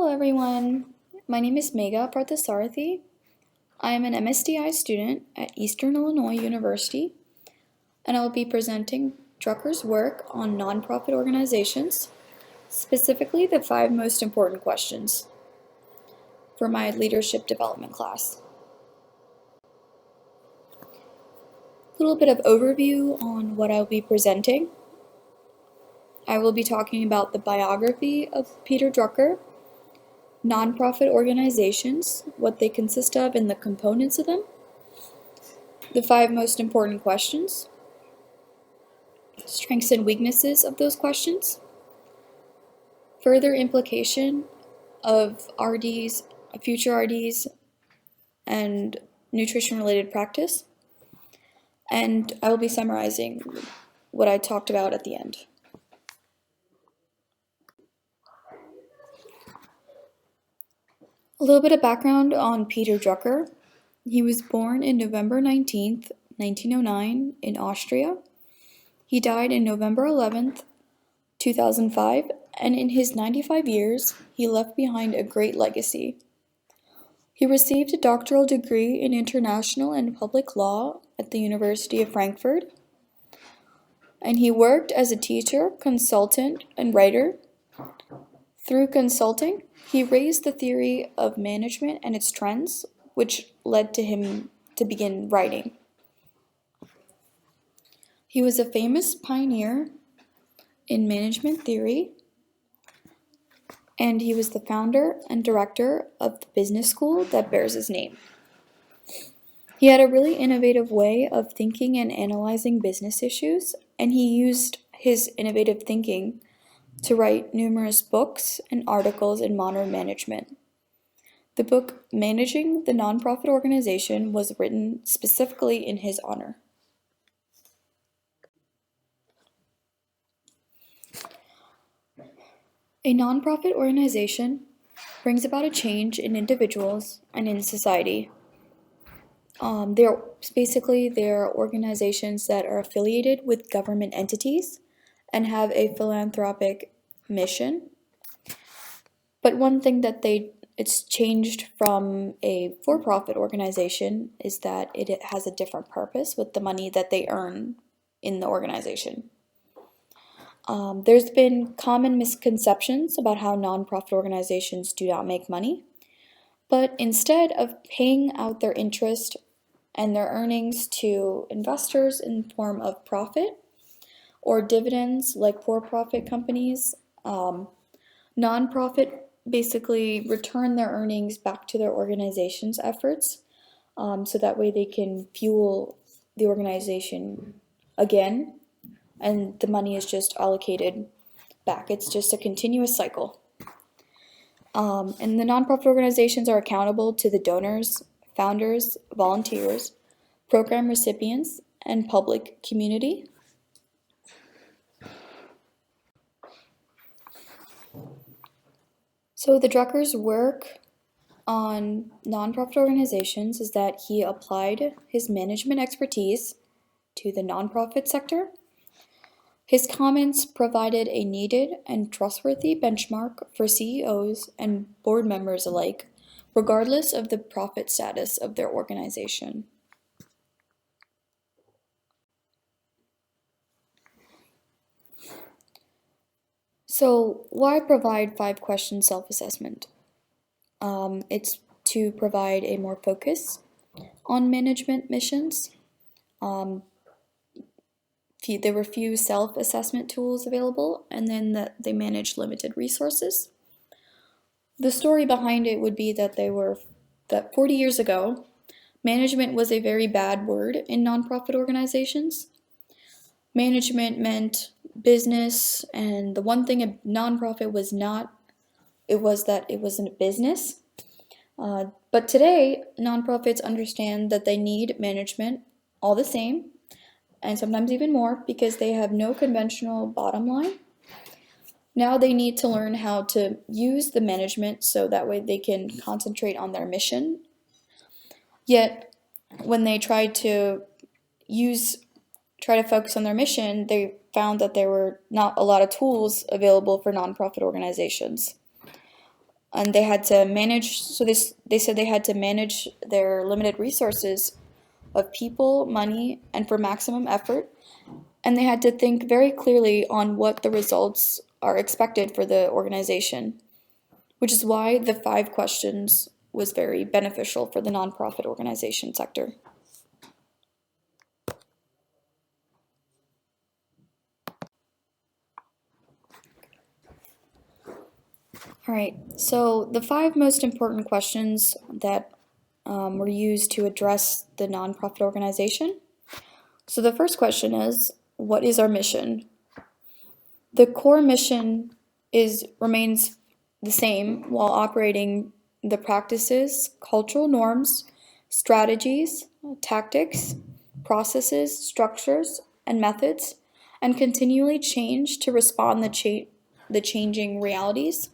Hello everyone, my name is Megha Parthasarathi. I am an MSDI student at Eastern Illinois University, and I will be presenting Drucker's work on nonprofit organizations, specifically the 5 most important questions for my leadership development class. A little bit of overview on what I will be presenting. I will be talking about the biography of Peter Drucker, nonprofit organizations, what they consist of and the components of them, the 5 most important questions, strengths and weaknesses of those questions, further implication of RDs, future RDs, and nutrition-related practice, and I will be summarizing what I talked about at the end. A little bit of background on Peter Drucker. He was born in November 19th, 1909 in Austria. He died in November 11th, 2005, and in his 95 years, he left behind a great legacy. He received a doctoral degree in international and public law at the University of Frankfurt, and he worked as a teacher, consultant, and writer. Through consulting, he raised the theory of management and its trends, which led to him to begin writing. He was a famous pioneer in management theory, and he was the founder and director of the business school that bears his name. He had a really innovative way of thinking and analyzing business issues, and he used his innovative thinking to write numerous books and articles in modern management. The book Managing the Nonprofit Organization was written specifically in his honor. A nonprofit organization brings about a change in individuals and in society. They're organizations that are affiliated with government entities and have a philanthropic mission. But one thing that it's changed from a for-profit organization is that it has a different purpose with the money that they earn in the organization. There's been common misconceptions about how nonprofit organizations do not make money, but instead of paying out their interest and their earnings to investors in the form of profit or dividends like for-profit companies, nonprofit basically return their earnings back to their organization's efforts, so that way they can fuel the organization again, and the money is just allocated back. It's just a continuous cycle. And the nonprofit organizations are accountable to the donors, founders, volunteers, program recipients, and public community. So the Drucker's work on nonprofit organizations is that he applied his management expertise to the nonprofit sector. His comments provided a needed and trustworthy benchmark for CEOs and board members alike, regardless of the profit status of their organization. So, why provide 5-question self-assessment? It's to provide a more focus on management missions. There were few self-assessment tools available, and then that they managed limited resources. The story behind it would be that 40 years ago, management was a very bad word in nonprofit organizations. Management meant business, and the one thing a nonprofit was not, it was that it wasn't a business. But today, nonprofits understand that they need management all the same, and sometimes even more, because they have no conventional bottom line. Now they need to learn how to use the management so that way they can concentrate on their mission. Yet, when they tried to focus on their mission, they found that there were not a lot of tools available for nonprofit organizations. and they had to manage, they said they had to manage their limited resources of people, money, and for maximum effort, and they had to think very clearly on what the results are expected for the organization, which is why the 5 questions was very beneficial for the nonprofit organization sector. All right, so the 5 most important questions that were used to address the nonprofit organization. So the first question is, what is our mission? The core mission remains the same while operating the practices, cultural norms, strategies, tactics, processes, structures, and methods, and continually change to respond to the changing realities.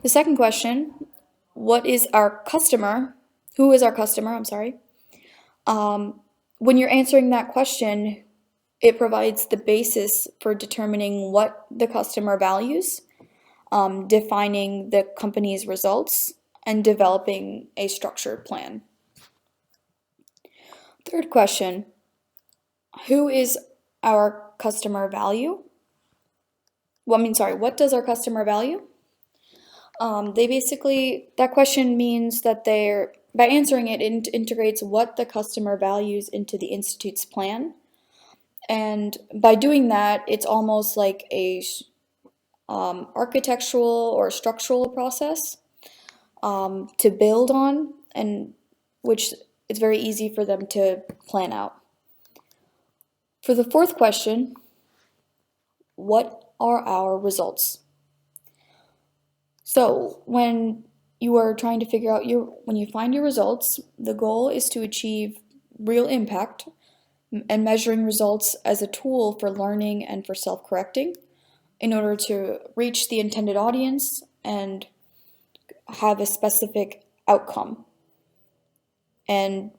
The second question, what is our customer? Who is our customer? I'm sorry. When you're answering that question, it provides the basis for determining what the customer values, defining the company's results, and developing a structured plan. Third question, who is our customer value? What does our customer value? That question means that by answering it, it integrates what the customer values into the Institute's plan. And by doing that, it's almost like a architectural or structural process to build on, and which it's very easy for them to plan out. For the fourth question, what are our results? So when you are trying to figure out when you find your results, the goal is to achieve real impact, and measuring results as a tool for learning and for self-correcting in order to reach the intended audience and have a specific outcome. And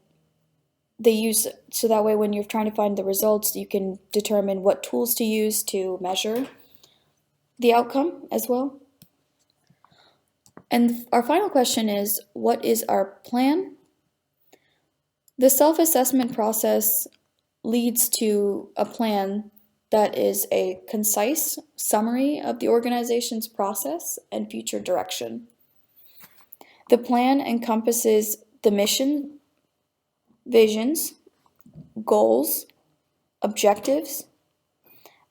so that way when you're trying to find the results, you can determine what tools to use to measure the outcome as well. And our final question is, what is our plan? The self-assessment process leads to a plan that is a concise summary of the organization's process and future direction. The plan encompasses the mission, visions, goals, objectives,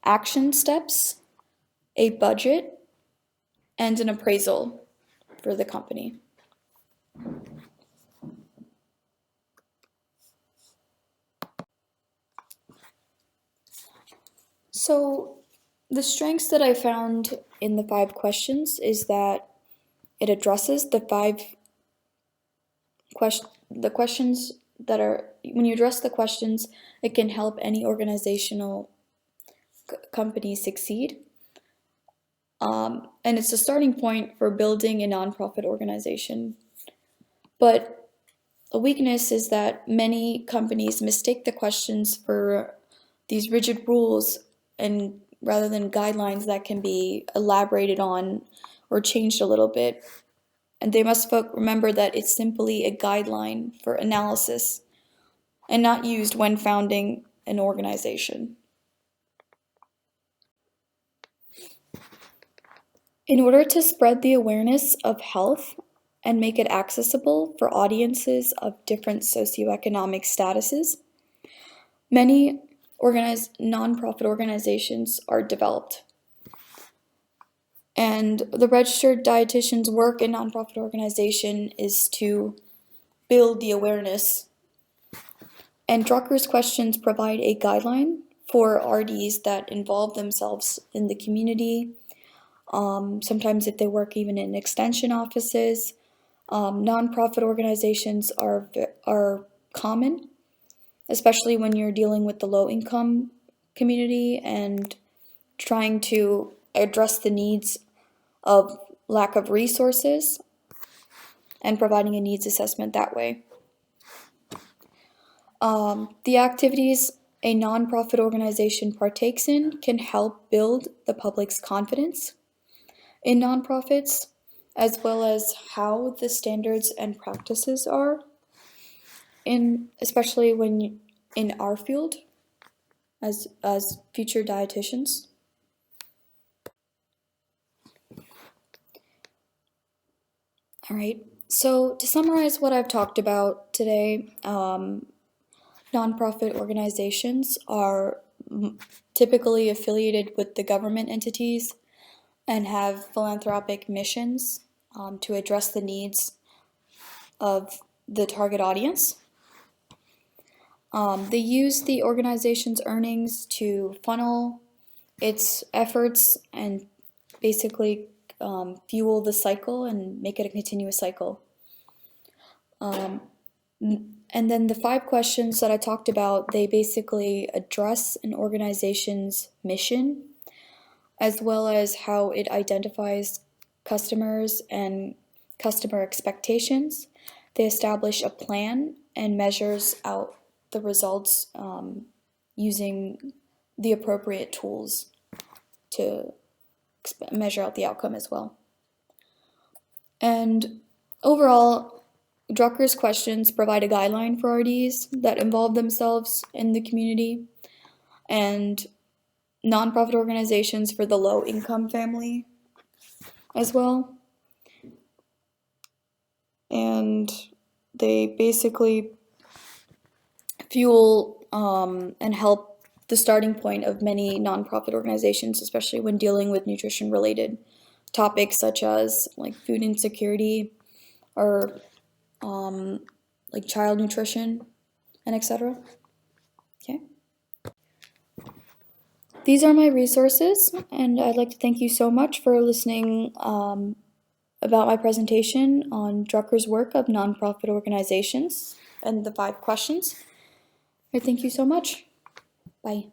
action steps, a budget, and an appraisal for the company. So the strengths that I found in the 5 questions is that it addresses the questions that are, when you address the questions, it can help any organizational company succeed. And it's a starting point for building a nonprofit organization. But a weakness is that many companies mistake the questions for these rigid rules, and rather than guidelines that can be elaborated on or changed a little bit. And they must remember that it's simply a guideline for analysis and not used when founding an organization. In order to spread the awareness of health and make it accessible for audiences of different socioeconomic statuses, many nonprofit organizations are developed. And the registered dietitian's work in nonprofit organization is to build the awareness. And Drucker's questions provide a guideline for RDs that involve themselves in the community. Sometimes if they work even in extension offices, nonprofit organizations are common, especially when you're dealing with the low-income community and trying to address the needs of lack of resources and providing a needs assessment that way. The activities a nonprofit organization partakes in can help build the public's confidence in nonprofits as well as how the standards and practices are especially when in our field as future dietitians. All right, so to summarize what I've talked about today, nonprofit organizations are typically affiliated with the government entities and have philanthropic missions to address the needs of the target audience. They use the organization's earnings to funnel its efforts and basically fuel the cycle and make it a continuous cycle. And then the 5 questions that I talked about, they basically address an organization's mission as well as how it identifies customers and customer expectations. They establish a plan and measures out the results using the appropriate tools to measure out the outcome as well. And overall, Drucker's questions provide a guideline for RDs that involve themselves in the community and nonprofit organizations for the low-income family as well. And they basically fuel and help the starting point of many nonprofit organizations, especially when dealing with nutrition-related topics such as like food insecurity or like child nutrition and etc. Okay. These are my resources, and I'd like to thank you so much for listening about my presentation on Drucker's work of nonprofit organizations and the 5 questions. I thank you so much. Bye.